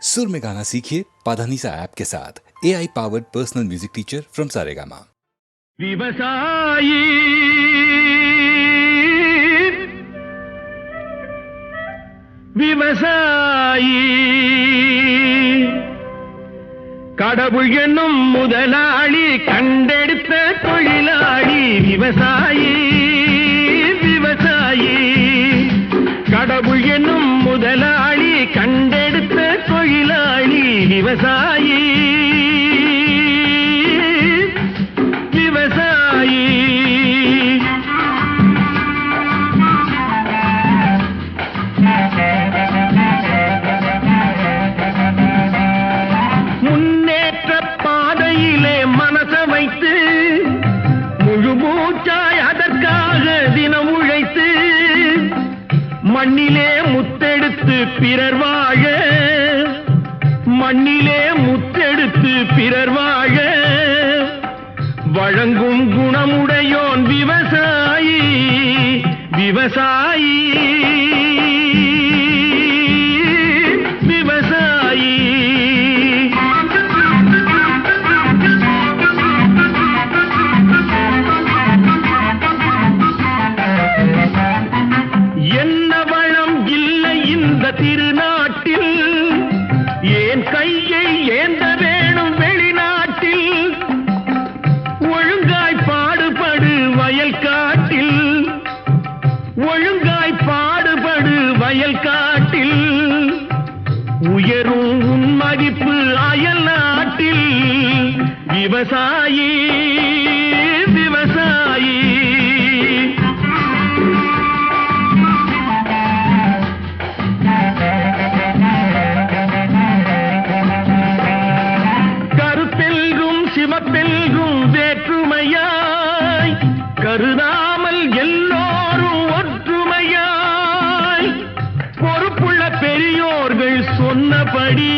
सुर में गाना सीखिए पाधानीसा ऐप के साथ AI powered personal music teacher from Saregama. விவசாயி விவசாயி கடவுள் என்னும் முதலாளி கண்டெடுத்த தொழிலாளி விவசாயி விவசாயி கடவுள் என்னும் முதலாளி கண்டெடுத்த தொழிலாளி விவசாயி விவசாயி முன்னேற்ற பாதையிலே மனச வைத்து முழு மூச்சாய் அதற்காக தினம் உழைத்து மண்ணிலே முத்தெடுத்து பிறர் வாழ மண்ணிலே முத்தெடுத்து பிறர் வாழ வழங்கும் குணமுடையோன் விவசாயி விவசாயி விவசாயி என்ன வளம் இல்லை இந்த திருநாட்டில் ஏன் கையை ஏந்த வேணும் வெளிநாட்டில் ஒழுங்காய் பாடுபடு வயல் காட்டில் ஒழுங்காய் பாடுபடு வயல் காட்டில் உயரும் உன் மதிப்பு அயல் நாட்டில் விவசாயி விவசாயி கருப்பெல்கும் சிவப்பெல்கும் வேற்றுமையாய் கருதாமல் எல்லோரும் ஒற்றுமையாய் பொறுப்புள்ள பெரியோர்கள் சொன்னபடி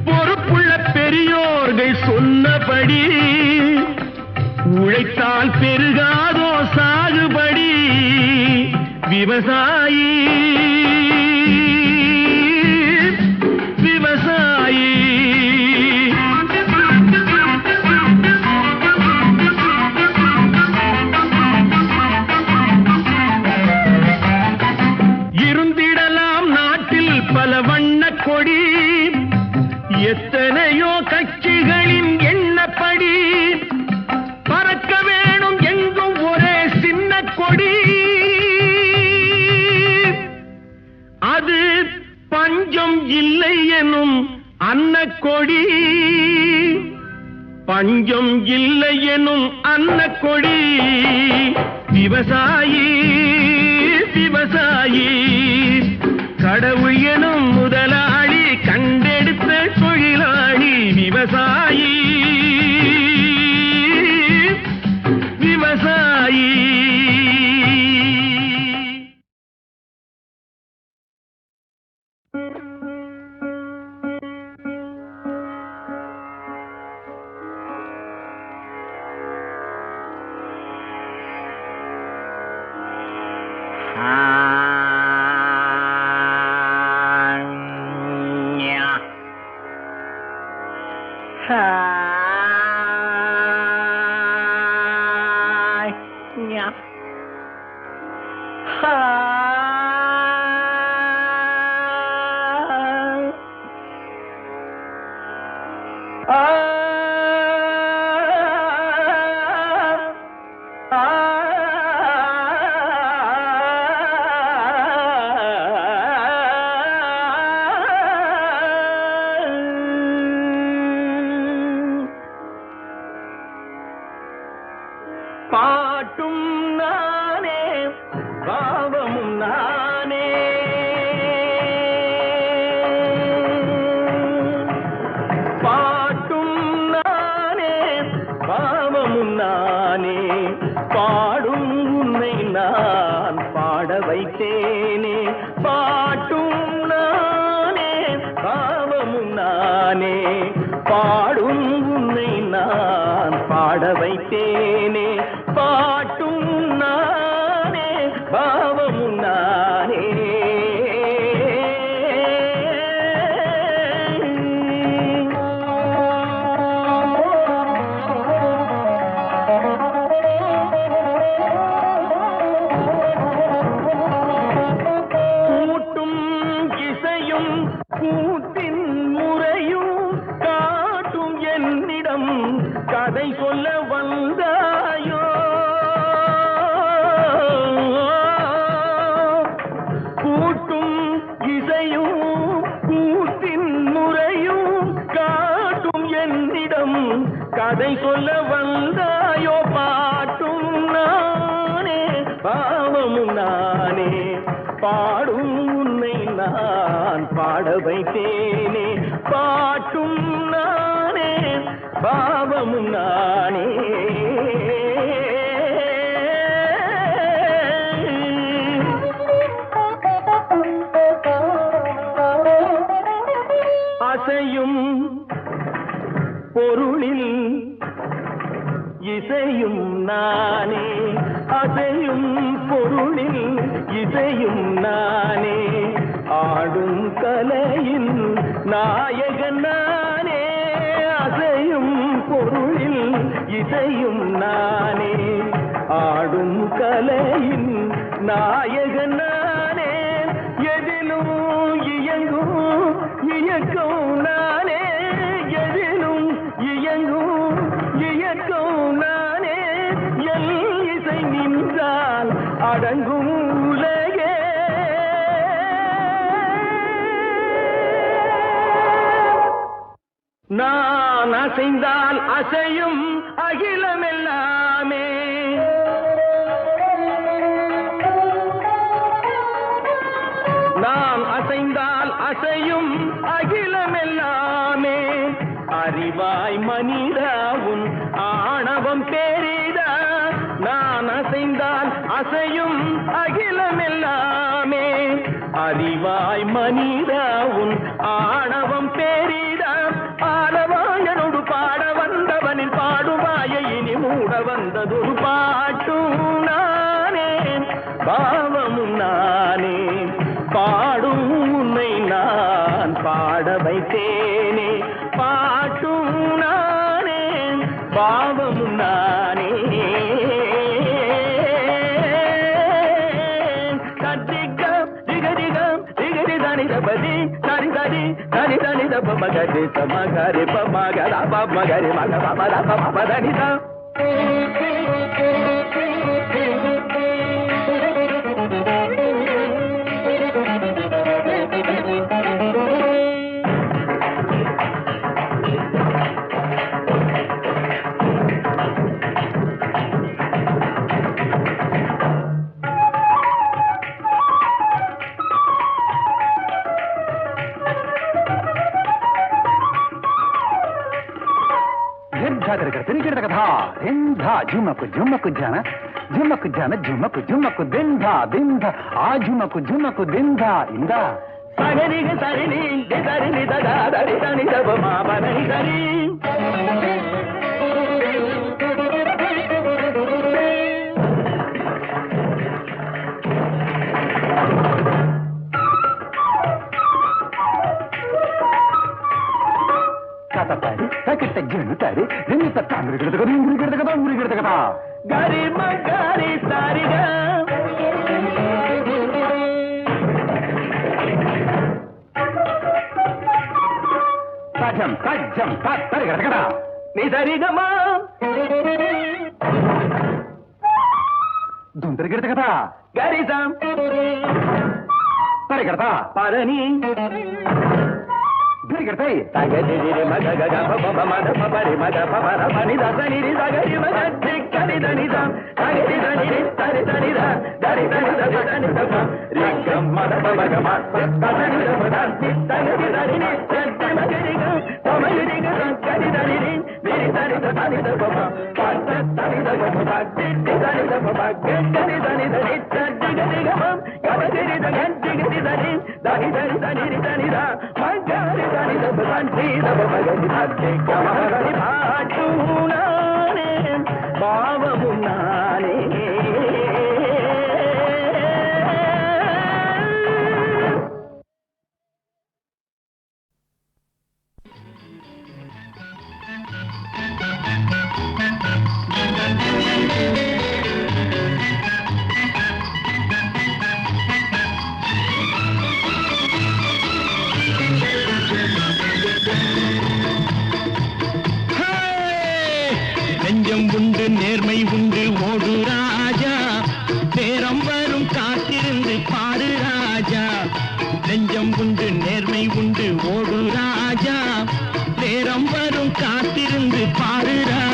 பொறுப்புள்ள பெரியோர்கள் சொன்னபடி உழைத்தால் பெருகாதோ சாகுபடி விவசாயி விவசாயி இருந்திடலாம் நாட்டில் பல வண்ண கொடி எத்தனையோ கட்சிகளின் எண்ணப்படி பறக்க வேணும் எங்கும் ஒரே சின்ன கொடி அது பஞ்சம் இல்லை எனும் அன்னக்கொடி பஞ்சம் இல்லை எனும் அன்னக்கொடி விவசாயி விவசாயி கடவுள் எனும் முதலாளி கண்டெடுத்த தொழிலாளி விவசாயி விவசாயி பாட்டும் நானே பாவமும் நானே பாட்டும் நானே பாவமும் நானே பாடும் உன்னை நான் பாட வைத்தேனே பாட்டும் நானே பாவமும் நானே பாடும் உன்னை நான் பாட வைத்தேனே பாட்டும் நானே பாவமும் நானே அதை சொல்ல வந்தாயோ பாட்டும் நானே பாவமும் நானே பாடும் உன்னை நான் பாட வைத்தேனே பாட்டும் நானே பாவமும் நானே அசையும் பொருளில் இசையும் நானே அசையும் பொருளில் இசையும் நானே ஆடும் கலையின் நாயகன் நானே அசையும் பொருளில் இசையும் நானே ஆடும் கலையின் நாயகன் நானே எதிலும் இயங்கும் இயக்கம் நானே எதிலும் இயங்கும் இயக்கம் நானே எல் இசை நின்றால் அடங்கும் உலகே நான் அசைந்தால் அசையும் அகிலமெல்லாமே நான் அசைந்தால் அசையும் அகிலமெல்லாமே அறிவாய் மனிதா உன் ஆணவம் பெரிதா நான் அசைந்தால் அசையும் அகிலமெல்லாமே அறிவாய் மனிதா உன் ஆணவம் பெரிதா ஆலவாயனோடு பாட வந்தவனில் பாடுவாய இனி மூட வந்ததொரு பாட்டும் நானே பாவமும் நானே பாடும் உன்னை நான் பாட வைத்தேனே பாட்டும் நானே பாவமும் நானே கட்டிகம் திகதிகம் திகதி தனிதபதி தனி தனி தனி தனித மகரி மகரி மகர மகரி மக மதனிதா झुमक झुमक जाना झुमक जाना झुमक झुमक दिंधा दिंधा आ झुमक झुमक दिंधा इंदा சகரிக சரினி தரினி தரி தனி தப மாபனி தரி గరి మగరి సారిగా సజం సజ్జం తరిగడగడా నీ సరిగమా దుందరిగడగదా గరిసం తరిగడదా పరని గిరిగడై తగదిరి మగ గగ పప మద పపరి మగ పపర పని దసని రి సగరి మగ చిక్కని దనిద తగరి దనిరి తరి దనిద దరి దని దని దప రిగం మద పగ మద తగరి దప తగరి దనిని చెట్టి మగరిగ తమరిగ తగరి దనిరి విరి దని దని దప పత దని దప చిట్టి దని దప గెట్టని దని దని చెట్టి గరిగ గరిగ గంటి గరి దని దని దని దని దని ద మగరి దని దప గంటి దప మగరి దని కమరని పాటునానే భావమునానే நெஞ்சம் உண்டு நேர்மை உண்டு ஓடு ராஜா நேரம் வரும் காத்திருந்து பாடு ராஜா நெஞ்சம் உண்டு நேர்மை உண்டு ஓடு ராஜா நேரம் வரும் காத்திருந்து பாடு ராஜா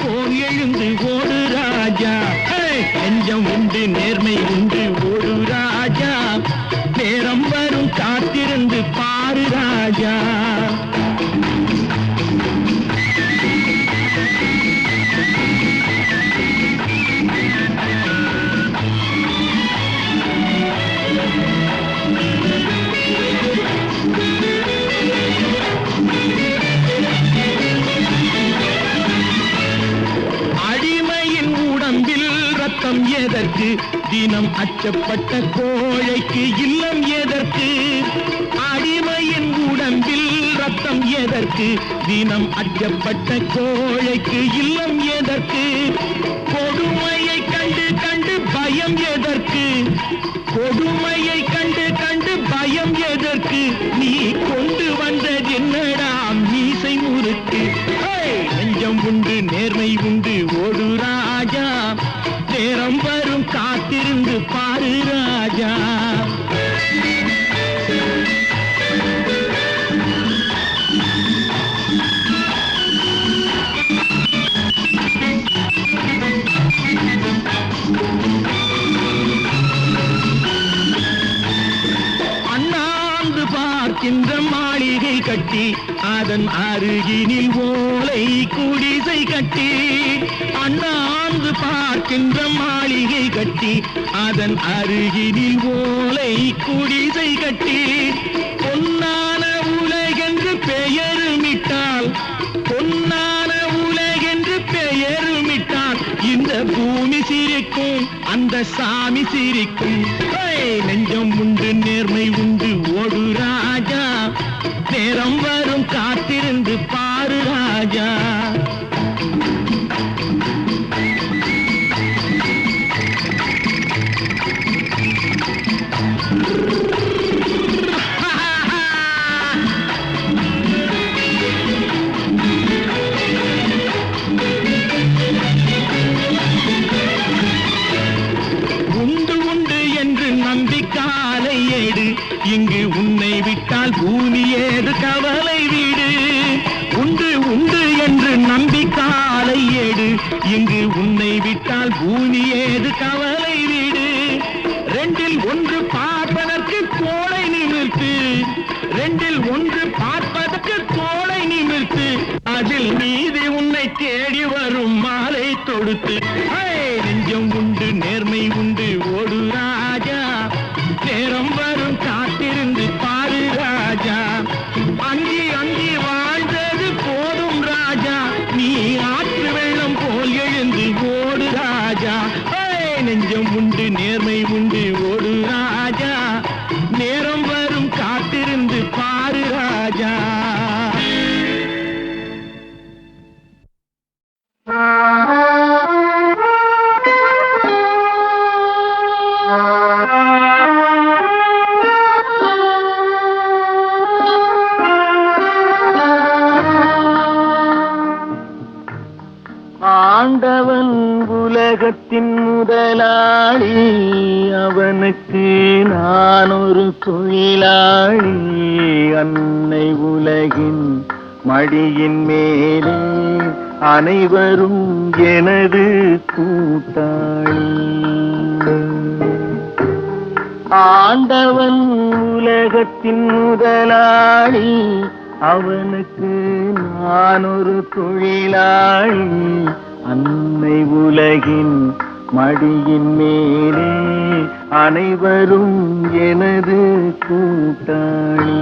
போல் எழுந்து ஓடு ராஜா. நெஞ்சம் உண்டு நேர்மை உண்டு ஓடு ராஜா, நேரம் வரும் காத்திருந்து பாரு ராஜா. ரத்தம் எதற்கு தினம் அச்சப்பட்ட கோழைக்கு இல்லம் எதற்கு? அடிமையின் உடம்பில் ரத்தம் எதற்கு தினம் அச்சப்பட்ட கோழைக்கு இல்லம் எதற்கு? கொடுமையை கண்டு கண்டு பயம் எதற்கு? கொடுமையை கண்டு கண்டு பயம் எதற்கு? நீ கொண்டு வந்தது என்னடா மீசை முறுக்கு? நெஞ்சம் உண்டு நேர்மை உண்டு ஓடு ராஜா, நேரம் வரும் காத்திருந்து பாரு ராஜா. அண்ணாந்து பார்க்கின்ற மாளிகை கட்டி அதன் அருகினில் ஓலை குடிசை கட்டி, அண்ணாந்து பார்க்கின்ற மாளிகை கட்டி அதன் அருகினில் ஓலை குடிசை கட்டி, பொன்னான உலகென்று பெயருமிட்டால், பொன்னான உலகென்று பெயருமிட்டால் இந்த பூமி சிரிக்கும் அந்த சாமி சிரிக்கும். நெஞ்சம் உண்டு நேர்மை உண்டு ஓடு ராஜா, நேரம் வரும் காத்திருந்து பாரு ராஜா. இங்கு உன்னை விட்டால் பூமி ஏது கவலை வீடு. உண்டு உண்டு என்று நம்பி காலை ஏடு, இங்கு உன்னை விட்டால் பூமி ஏது கவலை வீடு. ரெண்டில் ஒன்று பார்ப்பதற்கு தோளை நிமிர்த்து, ரெண்டில் ஒன்று பார்ப்பதற்கு தோளை நிமிர்த்து, அதில் நீதி உன்னை தேடி வரும் மாலை தொடுத்து. நெஞ்சம் உண்டு நேர்மை உண்டு ஓடு ராஜா, நேரம் வரும் காத்திருந்து பாரு ராஜா. அங்கி அங்கி வாழ்ந்தது போதும் ராஜா, நீ ஆற்று வெள்ளம் போல் எழுந்து ஓடு ராஜா. நெஞ்சம் உண்டு நேர்மை உண்டு ஓடு ராஜா, நேரம் வரும் காத்திருந்து பாரு ராஜா. ஆண்டவன் உலகத்தின் முதலாளி, அவனுக்கு நான் ஒரு தொழிலாளி. அன்னை உலகின் மடியின் மேலே அனைவரும் எனது கூட்டாளி. ஆண்டவன் உலகத்தின் முதலாளி, அவனுக்கு நான் ஒரு தொழிலாளி. அன்னை உலகின் மடியின் மேலே அனைவரும் எனது கூட்டாளி.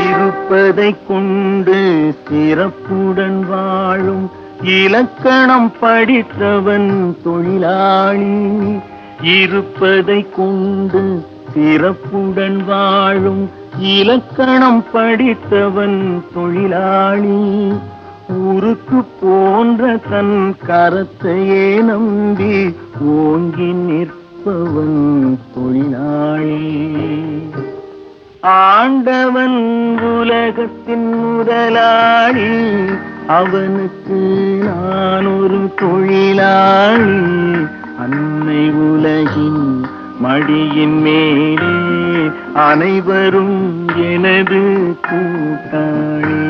இருப்பதை கொண்டு சிறப்புடன் வாழும் இலக்கணம் படித்தவன் தொழிலாளி. இருப்பதை கொண்டு சிறப்புடன் வாழும் இலக்கணம் படித்தவன் தொழிலாளி. ஊருக்கு போன்ற தன் கரத்தையே நம்பி ஓங்கி நிற்பவன் தொழிலாளி. ஆண்டவன் உலகத்தின் முதலாளி, அவனுக்கு நான் ஒரு தொழிலாளி. அன்னை உலகின் மடியின் மேலே அனைவரும் எனது கூட்டாளி.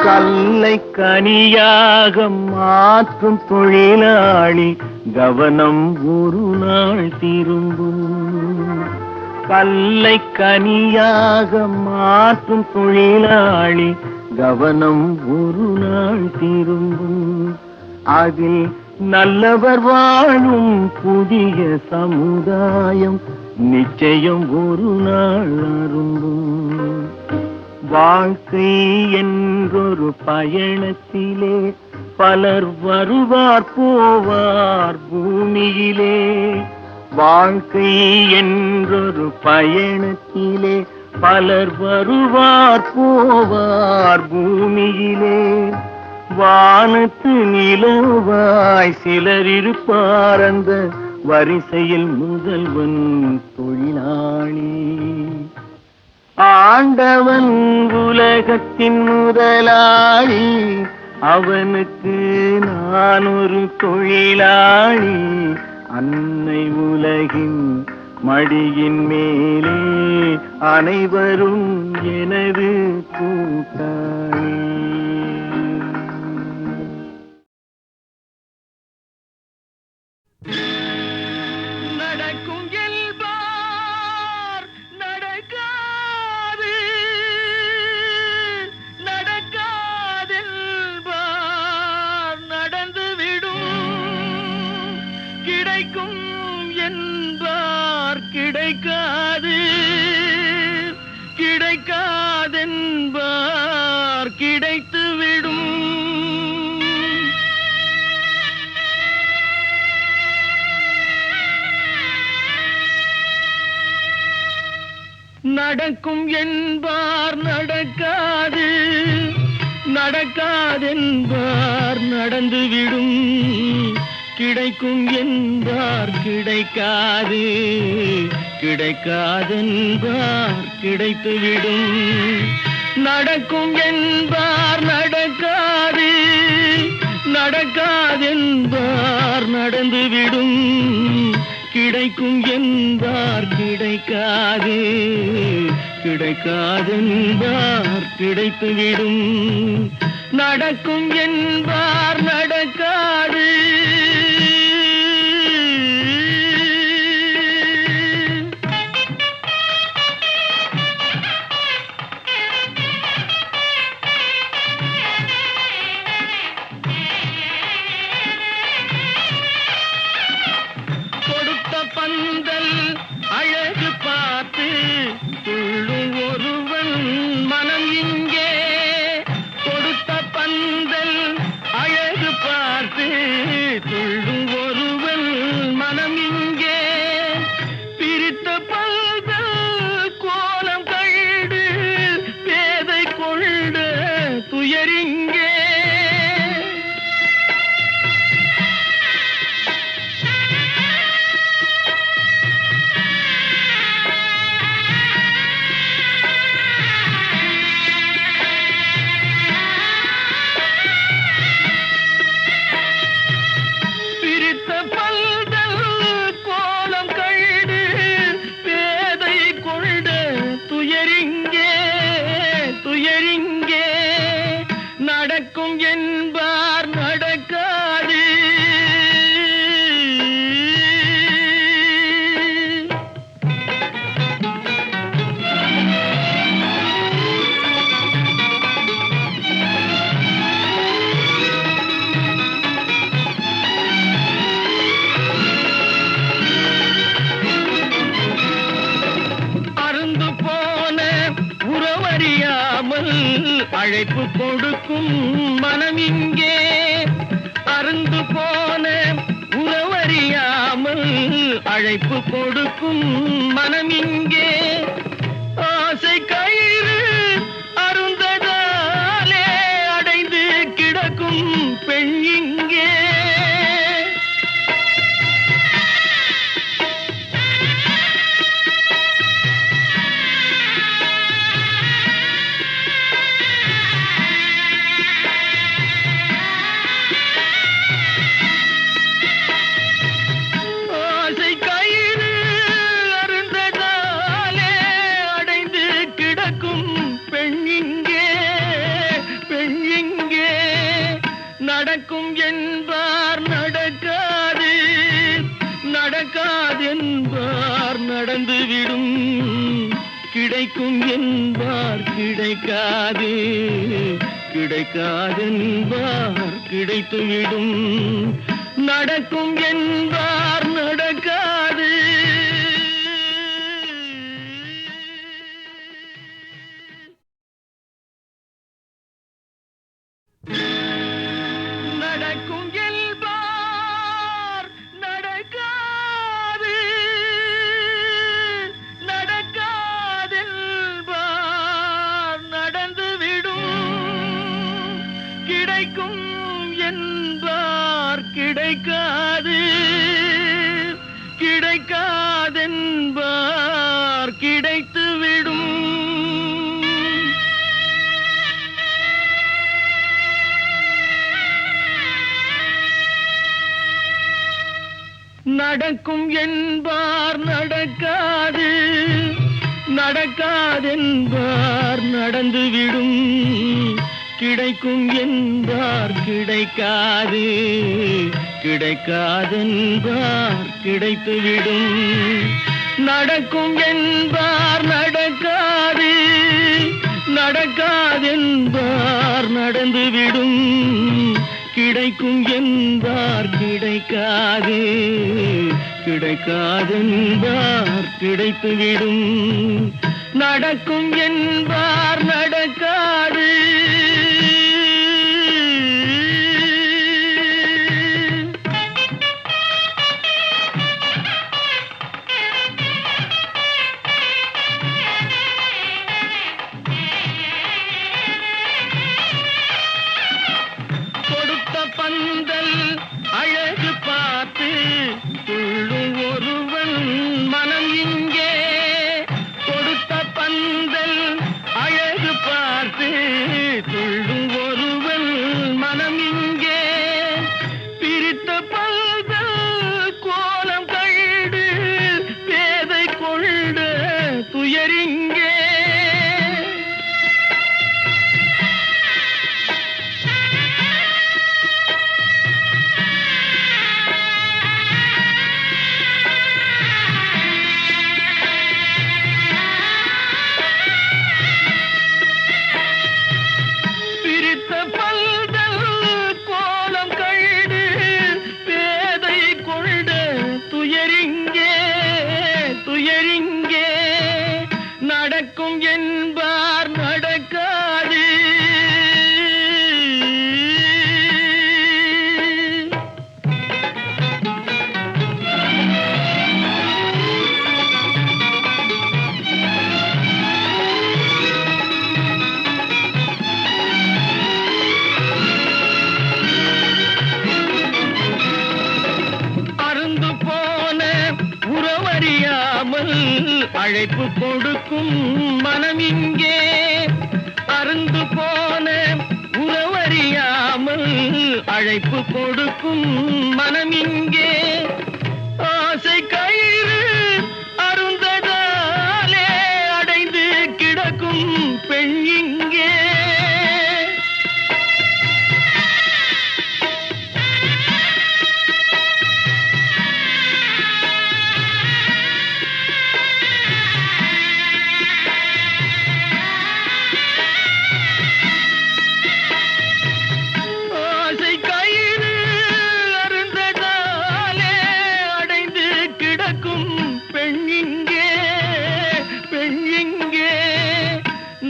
கல்லை கனியாக மாற்றும் தொழிலாளி, கவனம் ஒரு நாள் திரும்பும். கல்லை கனியாக மாற்றும் தொழிலாளி, கவனம் ஒரு நாள் திரும்பும். அதில் நல்லவர் வாழும் புதிய சமுதாயம் நிச்சயம் ஒரு நாள் அரும்பும். வாழ்க்கை என்றொரு பயணத்திலே பலர் வருவார் போவார் பூமியிலே. வாழ்க்கை என்றொரு பயணத்திலே பலர் வருவார் போவார் பூமியிலே. வானத்து நிலவாய் சிலர் இருப்பார் அந்த வரிசையில் முதல்வன் தொழிலாளி. ஆண்டவன் உலகத்தின் முதலாளி, அவனுக்கு நான் ஒரு தொழிலாளி. அன்னை உலகின் மடியின் மேலே அனைவரும் எனது கூட்டாளி. நடக்கும் என்பார் நடக்காது, நடக்காதென்பார் நடந்துவிடும். கிடைக்கும் என்பார் கிடைக்காது, கிடைக்காதென்பார் கிடைத்துவிடும். நடக்கும் என்பார் நடக்காது, நடக்காதென்பார் நடந்துவிடும். கிடைக்கும் என்பார் கிடைக்காது, கிடைக்காதென்பார் கிடைத்துவிடும். நடக்கும் என்பார் நடக்காது, நடக்காதென்பார் நடந்துவிடும். கிடைக்கும் என்பார் கிடைக்காது, கிடைக்காதென்பார் கிடைத்துவிடும். நடக்கும் என்பார் நடக்காது. பந்தல் அழகு பார்த்து துள்ளும் ஒருவன் மனம் இங்கே. கொடுத்த பந்தல் அழகு பார்த்து துள்ளும் ஒருவன் மனம் இங்கே. பிரித்த பந்தல் கோலம் கண்டு பேதை கொண்ட துயரிங்கே. நடக்கும் என்பார் நடக்காது. அருந்து போன உறவறியாமல் அழைப்பு கொடுக்கும் மனம் இங்கே. அருந்து போன உறவறியாமல் அழைப்பு கொடுக்கும் மனம் இங்கே. நடக்கும் என்பார் நடக்காது, நடக்காதென்பார் நடந்துவிடும், கிடைக்கும் என்பார் கிடைக்காது, கிடைக்காதென்பார் கிடைத்துவிடும், நடக்கும் என்பார் நடக்காது. நடக்கும் என்பார் நடக்காது, நடக்காதென்பார் நடந்துவிடும், கிடைக்கும் என்பார் கிடைக்காது, கிடைக்காதென்பார் கிடைத்துவிடும். நடக்கும் என்பார் நடக்காது, நடக்காதென்பார் நடந்துவிடும், கிடைக்கும் என்பார் கிடைக்காது, கிடைக்காதென்பார் கிடைத்துவிடும், நடக்கும் என்பார் நடக்காது, நடக்காதென்பார் நடந்துவிடும், கிடைக்கும் என்பார் கிடைக்காது, கிடைக்காதென்பார் கிடைத்துவிடும், நடக்கும் என்பார் நடக்காது. பந்தல் அழகு பார்த்து துள்ளும் ஒருவன் மனம் இங்கே, கொடுத்த பந்தல் அழகு பார்த்து துள்ளும் ஒருவன் மனம் இங்கே, பிரித்த பந்தல் கோலம் கண்டு பேதை கொண்ட துயரிங்கே, நடக்கும் என்பார் நடக்காது. அருந்து போன உறவறியாமல் அழைப்பு கொடுக்கும் மனம் இங்கே, அருந்து போன உறவறியாமல் அழைப்பு கொடுக்கும் மனம் இங்கே, ஆசை கயிறு அருந்ததாலே அடைந்து கிடக்கும் பெண் இங்கே,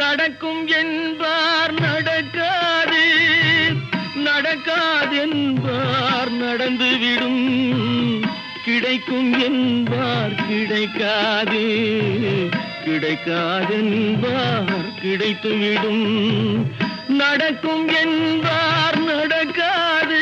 நடக்கும் என்பார் நடக்காது, நடக்காதென்பார் நடந்துவிடும், கிடைக்கும் என்பார் கிடைக்காது, கிடைக்காதென்பார் கிடைத்துவிடும், நடக்கும் என்பார் நடக்காது.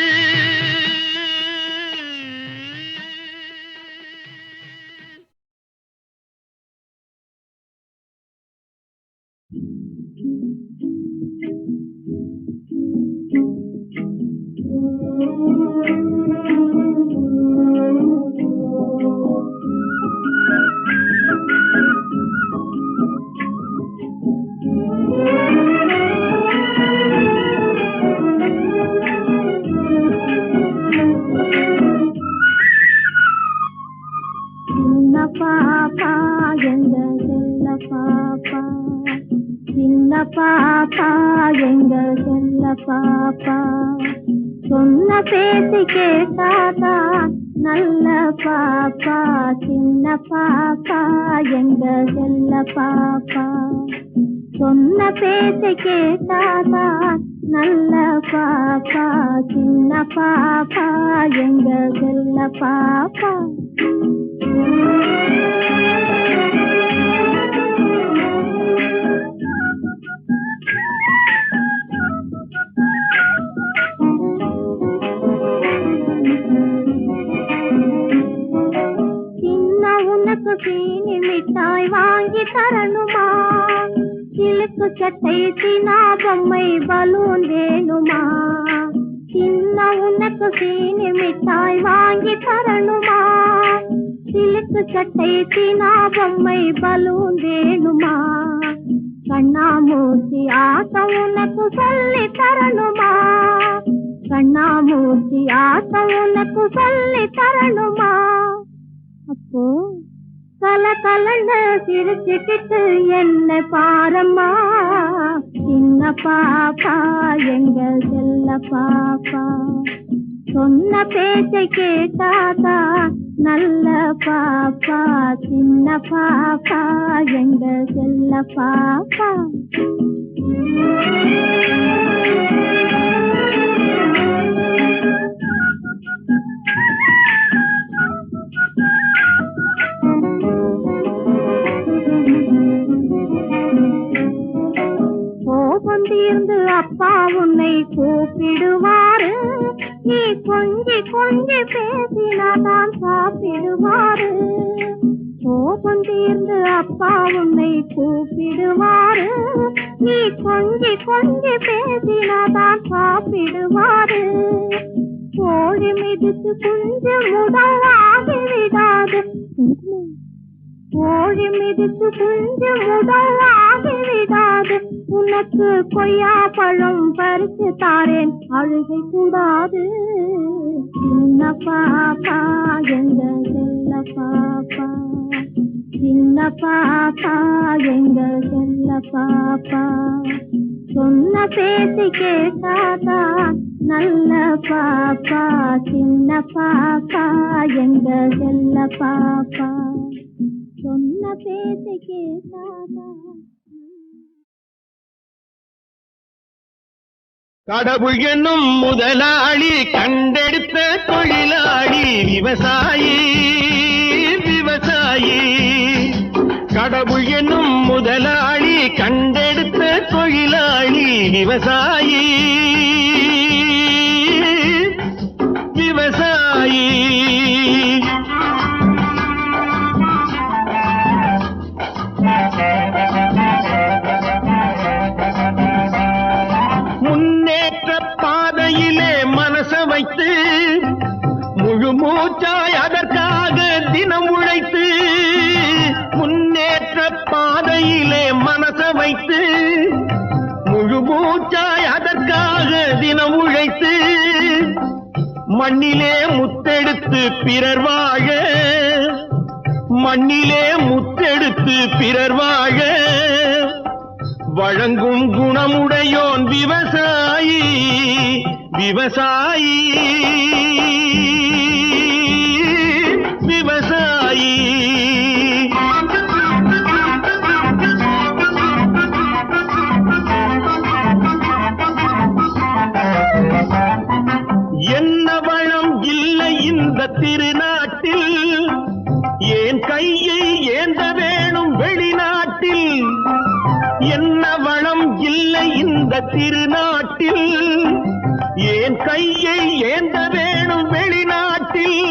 எங்க செல்ல பாப்பா சொன்ன பேசி கேட்டாதா நல்ல பாப்பா சின்ன பாப்பா எங்க செல்ல பாப்பா சொன்ன பேசி கேட்டாதா நல்ல பாப்பா சின்ன பாப்பா எங்க செல்ல பாப்பா உனக்கு சீனி மிட்டாய் வாங்கி தரணுமா சிலுக்கு சட்டை சீனா பொம்மை பலூன் வேணுமா சின்ன உனக்கு சீனி மிட்டாய் வாங்கி தரணுமா சிலுக்கு சட்டை சீனா பொம்மை பலூன் வேணுமா கண்ணாமூர்த்தி ஆட்டம் உனக்கு சொல்லி தரணுமா கண்ணாமூர்த்தி ஆட்டம் உனக்கு சொல்லி தரணுமா அப்போ கல கலன்னு சிரிச்சுக்கிட்டு என்ன பாரம்மா சின்ன பாப்பா எங்க செல்ல பாப்பா சொன்ன பேச்சை கேட்டாதா நல்ல பாப்பா சின்ன பாப்பா எங்க செல்ல பாப்பா தீர்ந்து அப்பா உன்னை கூப்பிடுவாரு நீ கொஞ்சி கொஞ்சி பேசினாதான் சாப்பிடுவாரு கோபம் தீர்ந்து அப்பா உன்னை கூப்பிடுவாரு நீ கொஞ்சி கொஞ்சி பேசினாதான் சாப்பிடுவாரு கோழி மிதித்து கொஞ்சம் உடலாகி விடாது கோழி மிதித்து கொஞ்சம் உடலாகி விடாது உனக்கு கொய்யா பழம் பறித்து தாரேன் அழுகை கூடாது சின்ன பாப்பா எங்க செல்ல பாப்பா சின்ன பாப்பா எங்க செல்ல பாப்பா சொன்ன பேசி கேட்டாதா நல்ல பாப்பா சின்ன பாப்பா எங்க செல்ல பாப்பா சொன்ன பேசி கேட்டாதா கடவுள் என்னும் முதலாளி கண்டெடுத்த தொழிலாளி விவசாயி விவசாயி கடவுள் என்னும் முதலாளி கண்டெடுத்த தொழிலாளி விவசாயி விவசாயி வைத்து முழு மூச்சாய் அதற்காக தினம் உழைத்து முன்னேற்ற பாதையிலே மனச வைத்து முழு மூச்சாய் அதற்காக தினம் உழைத்து மண்ணிலே முத்தெடுத்து பிறர் வாழ மண்ணிலே முத்தெடுத்து பிறர் வாழ வழங்கும் குணமுடையோன் விவசாயி விவசாயி விவசாயி என்ன வளம் இல்லை இந்த திருநாட்டில் ஏன் கையை ஏந்த வேணும் வெளிநாட்டில் என்ன வளம் இல்லை இந்த திருநாட்டில் ஏன் கையை ஏந்த வேணும் வெளிநாட்டில்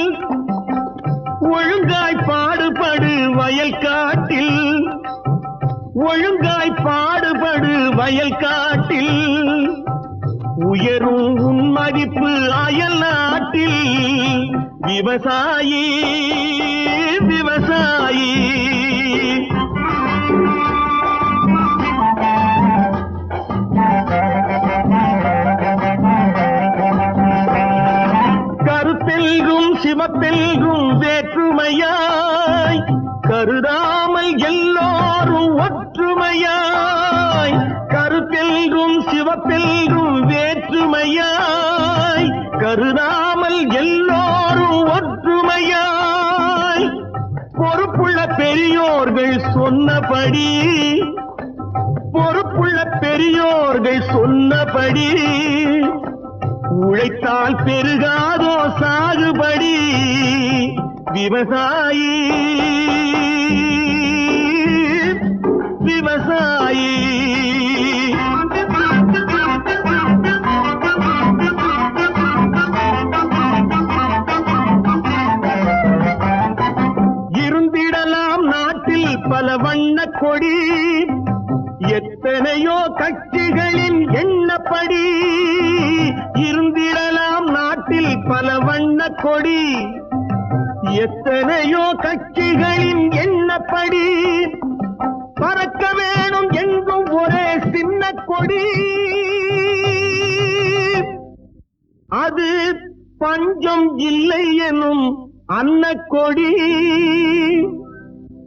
ஒழுங்காய் பாடுபடு வயல் காட்டில் ஒழுங்காய் பாடுபடு வயல் காட்டில் உயரும் உன் மதிப்பு அயல் நாட்டில் விவசாயி விவசாயி கருத்தெல்கும் சிவப்பெல்கும் வேற்றுமையாய் கருதாமல் எல்லோரும் ஒற்றுமையாய் கருத்தெல்கும் சிவ சிவப்பெல்லும் வேற்றுமையாய் கருதாமல் எல்லோரும் ஒற்றுமையாய் பொறுப்புள்ள பெரியோர்கள் சொன்னபடி உழைத்தால் பெருகாதோ சாகுபடி விவசாயி இருந்திடலாம் நாட்டில் பல வண்ண கொடி எத்தனையோ கட்சிகளின் எண்ணப்படி இருந்திடலாம் நாட்டில் பல வண்ண கொடி எத்தனையோ கட்சிகளின் எண்ணப்படி பறக்க வேணும் எங்கும் ஒரே சின்ன கொடி அது பஞ்சம் இல்லை எனும் அன்னக்கொடி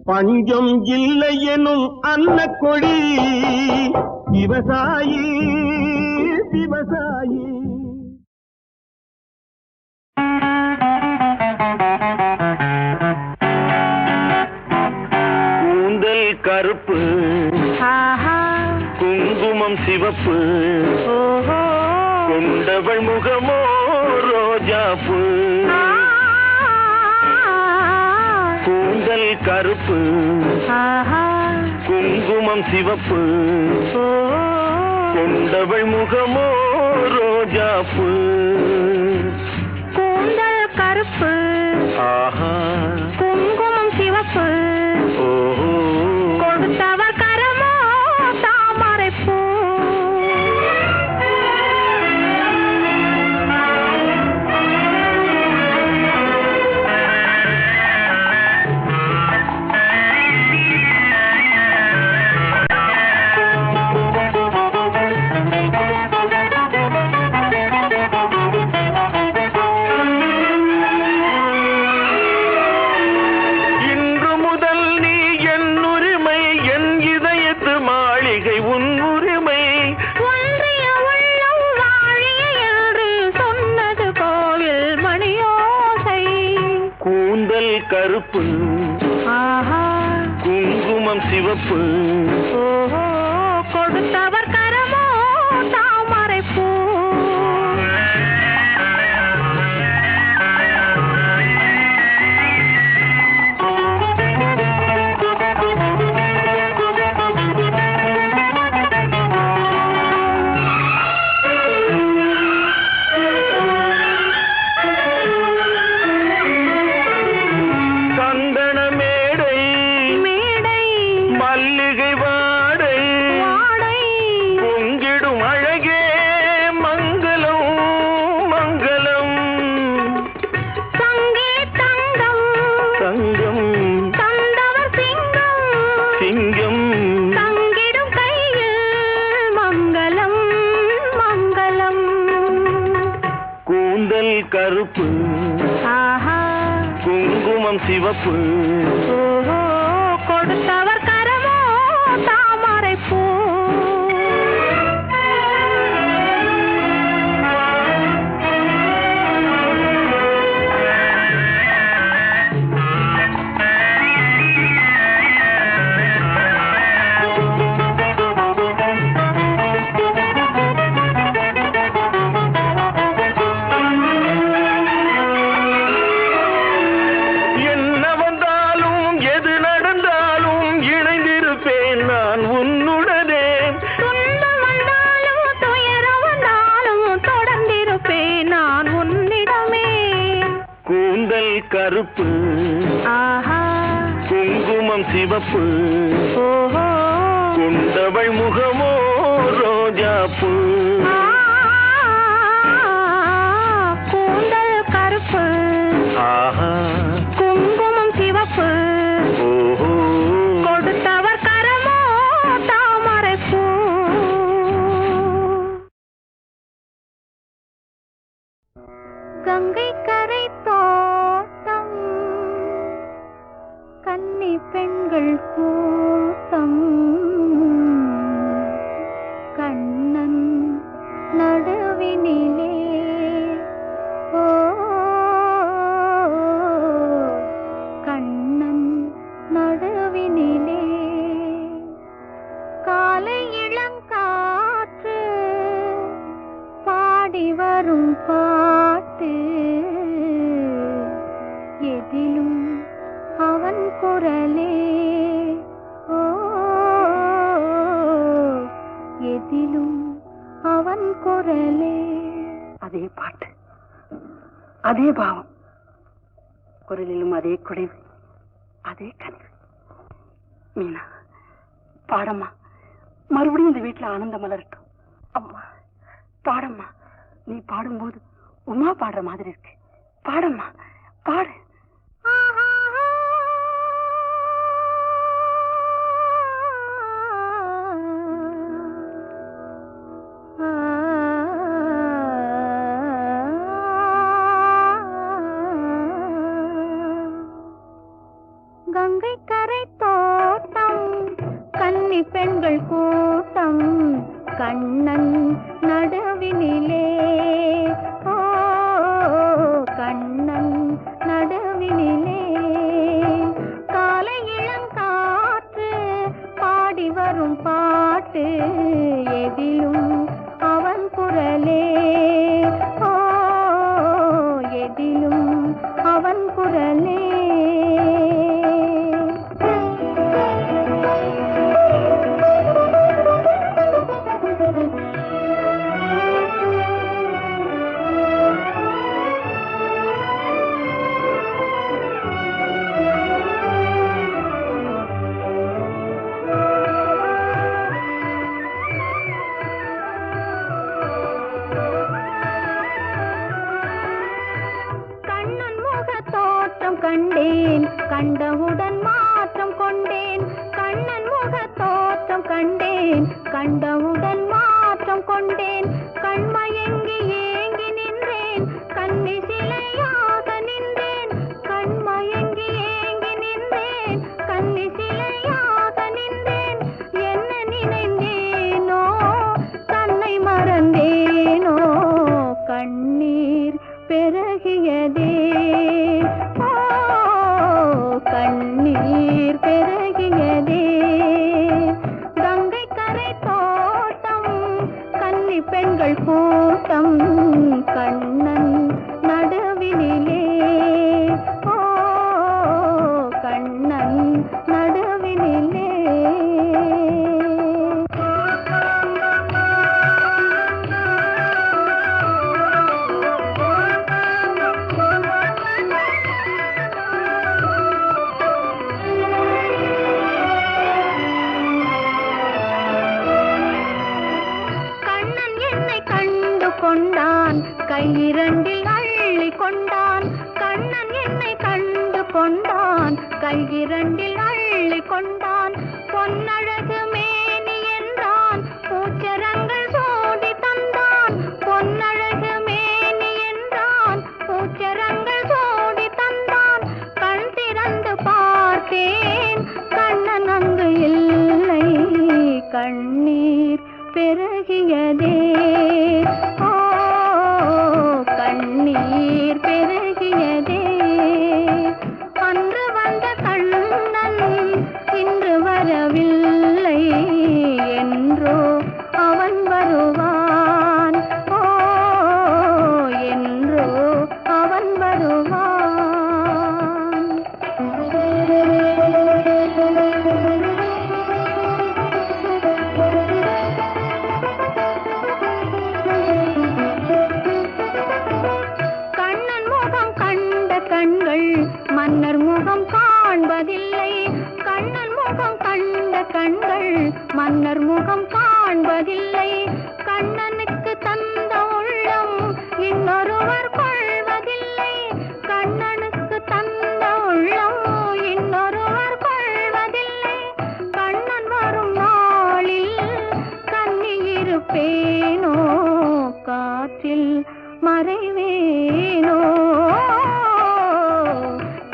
பஞ்சம் இல்லை எனும் அன்னக்கொடி விவசாயி கூந்தல் கருப்பு குங்குமம் சிவப்பு கொண்டவள் முகமோ ரோஜாப்பு கூந்தல் கருப்பு குங்குமம் சிவப்பு கொண்டவள் முகமோ ரோஜாப்பு கூந்தல் கருப்பு குங்குமம் சிவப்பு கொடுத்தவர் கரமோ தாமரைப்பூ கருப்பு குங்குமம் சிவப்பு கொடுத்தவர் கரமோ தாமரைப்பூ கருப்பு குங்குமம் சிவப்பு கொடுத்தவர் கரமோ தாமரைப்பூ கருப்பு குங்குமம் சிவப்பு கொண்டவள் முகமோ ரோஜாப்பு கூந்தல் கருப்பு குங்குமம் சிவப்பு கொடுத்தவர் கரமோ தாமரைப்பூ கங்கை கரை தோட்டம் கன்னி பெண்கள் கூட்டம் கண்ணன் பாடும் பாட்டு எதிலும் அவன் குரலே. ஓ, எதிலும் அவன் குரலே. அதே பாட்டு, அதே பாவம், குரலிலும் அதே குடைவு, அதே கனிவு. மீனா, பாடம்மா, மறுபடியும் இந்த வீட்டுல ஆனந்தம் மலரட்டும். அம்மா பாடம்மா, நீ பாடும்போது உமா பாடுற மாதிரி இருக்கு. பாடம்மா, பாடு. கங்கை கரை தோட்டம், கன்னி பெண்கள் கூட்டம், கண்ணன் நடுவினிலே. ஓ, கண்ணன் நடுவினிலே. காலை இளங்காற்று பாடி வரும் பாட்டு எதிலும் அவன் குரலே. ஓ, எதிலும் அவன் குரலே. கண்டேன், கண்டவுடன் மாற்றம் கொண்டேன். கண்ணன் முக தோற்றம் கண்டேன், கண்டவுடன் மாற்றம் கொண்டேன். கண்மயங்கி ஏங்கி நின்றேன், கண்ணி சிலையாக நின்றேன். கண்மயங்கி ஏங்கி நின்றேன், கண்ணி சிலையாக நின்றேன். என்ன நினைந்தேனோ, தன்னை மறந்தேனோ, கண்ணீர் பெருகியதே. கண்ணீர் பெருகியதே. கங்கை கரை தோட்டம், கன்னி பெண்கள் கூட்டம், கண்ணன் நடுவினிலே. ஓ, கண்ணன் நடுவினிலே. கொண்டான், கையிரண்டில் அள்ளி கொண்டான். கண்ணன் என்னை கண்டு கொண்டான், கையிரண்டில் அள்ளி கொண்டான். பொன்னழகு மேனி என்றான், பூச்சரங்கள் சோடி தந்தான். பொன்னழகு மேனி என்றான், பூச்சரங்கள் சோடி தந்தான். கண் திறந்து பார்த்தேன், கண்ணன் அங்கு இல்லை. கண்ணீர் பெருகியதே. ஓ, கண்ணீர் பெருகியதே. அன்று வந்த கண்ணன் இன்று வரவில்லை, என்றோ அவன் வருவான். ஓ, என்றோ அவன் வருவான். கண்கள் மன்னர் முகம் காண்பதில்லை. கண்ணன் முகம் கண்ட கண்கள் மன்னர் முகம் காண்பதில்லை. கண்ணனுக்கு தந்த உள்ளம் இன்னொருவர் கொள்வதில்லை. கண்ணனுக்கு தந்த உள்ளம் இன்னொருவர் கொள்வதில்லை. கண்ணன் வரும் நாளில் கண்ணி இருப்பேனோ, காற்றில் மறைவேனோ,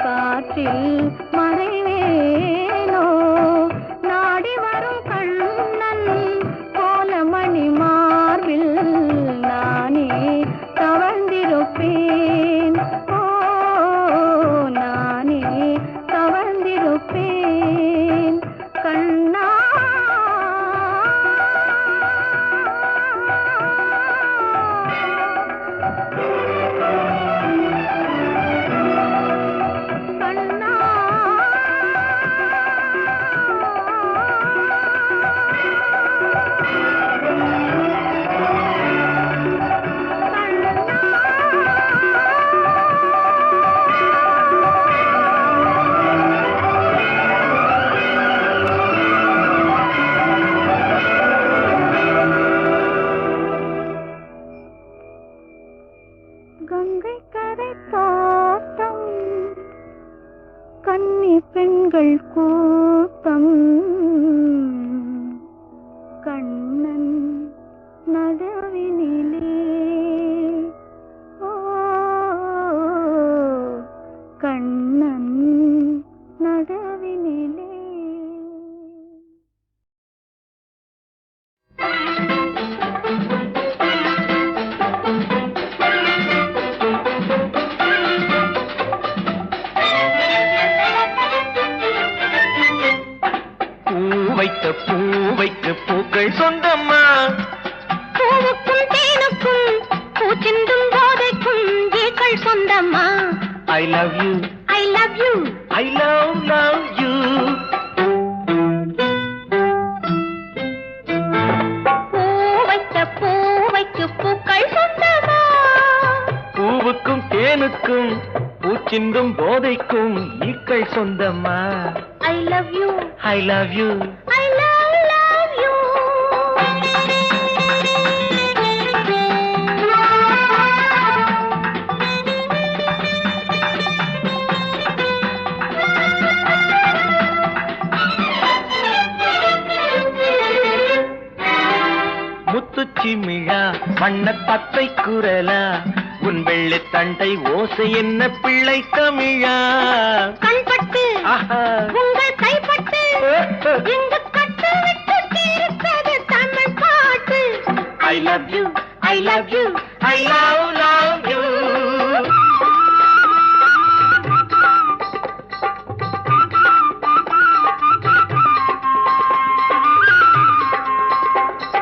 காற்றில் மறைவேனோ. நாடி வரும் கண்ணன் கோலமணி மார்பில் நானே தவழ்ந்திருப்பேன். ஓ, நானே தவழ்ந்திருப்பேன். கண்ணா, கங்கை கரை தோட்டம் கன்னி பெண்கள் கூட்டம் கண்ணன் நடுவினிலே ஓ கண்ணன் நடுவினிலே. பூவைக்கு பூக்கள் சொந்தம்மா, பூவுக்கும் தேனுக்கும் பூச்சிந்தும் போதைக்கும் ஏக்கள் சொந்தம்மா. I love you, I love you, I love you. பூவைக்கு பூக்கள் சொந்தமா, பூவுக்கும் தேனுக்கும் பூச்சிந்தும் போதைக்கும் ஈக்கள் சொந்தம்மா. I love you, I love you, I love you. முத்துச்சிமிழா வண்ண தத்தை குரலா, உன் வெள்ளை தண்டை ஓசை என்ன பிள்ளை தமிழா. கண்பட்டு உங்கள் கைப்பட்டு இங்கு கட்டு விட்டு தீர்த்தது தமிழ் பாட்டு. I love you, I love you, I love you.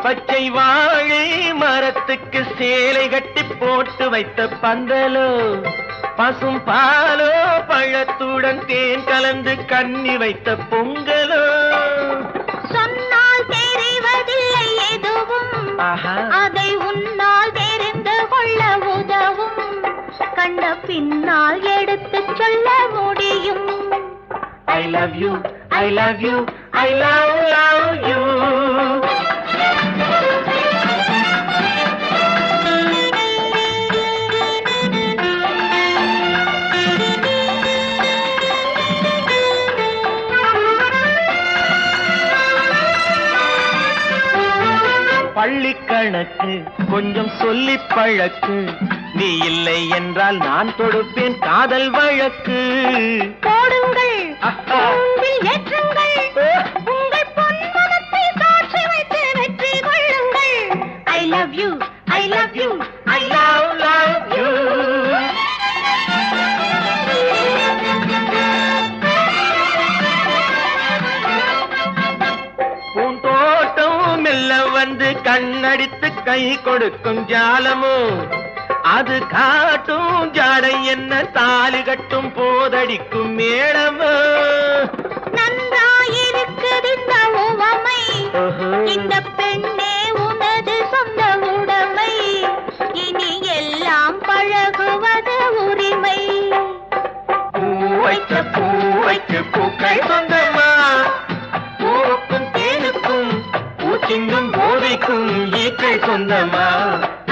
பச்சை வாழை மரத்துக்கு சேலை கட்டி போட்டு வைத்த பந்தலோ, பசும் பாலோ பழத்துடன் தேன் கலந்து கண்ணி வைத்த பொங்கலோ. சொன்னால் தெரிவதில்லை எதுவும், அதை உன்னால் தெரிந்து கொள்ள உதவும். கண்ட பின்னால் எடுத்து சொல்ல முடியும். I love you, I love you, I love you. பள்ளி கணக்கு கொஞ்சம் சொல்லி பழக்கு, நீ இல்லை என்றால் நான் தொடுப்பேன் காதல் வழக்கு. போடுங்கள் ஏற்றுங்கள், உங்கள் பொன்மனத்தை சாட்சி வைத்து வெற்றி கொள்ளுங்கள். I love you, I love you, I love you. பூந்தோட்டம் மெல்ல வந்து கண்ணடித்து கை கொடுக்கும் ஜாலமோ, அது காட்டும் ஜாடை என்ன தாலி கட்டும் போதடிக்கும் மேளமோ. நன்றாயிருக்குது இந்த உவமை, இந்த பெண்ணே உனது சொந்த உடைமை. இனி எல்லாம் பழகுவது உரிமை. பூவைக்கு பூக்கள் சொந்தமா, பூவுக்கும் தேனுக்கும் பூச்சிங்கும் போதைக்கும் ஈக்கள் சொந்தமா.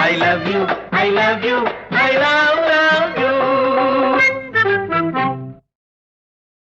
I love you, I love you, I love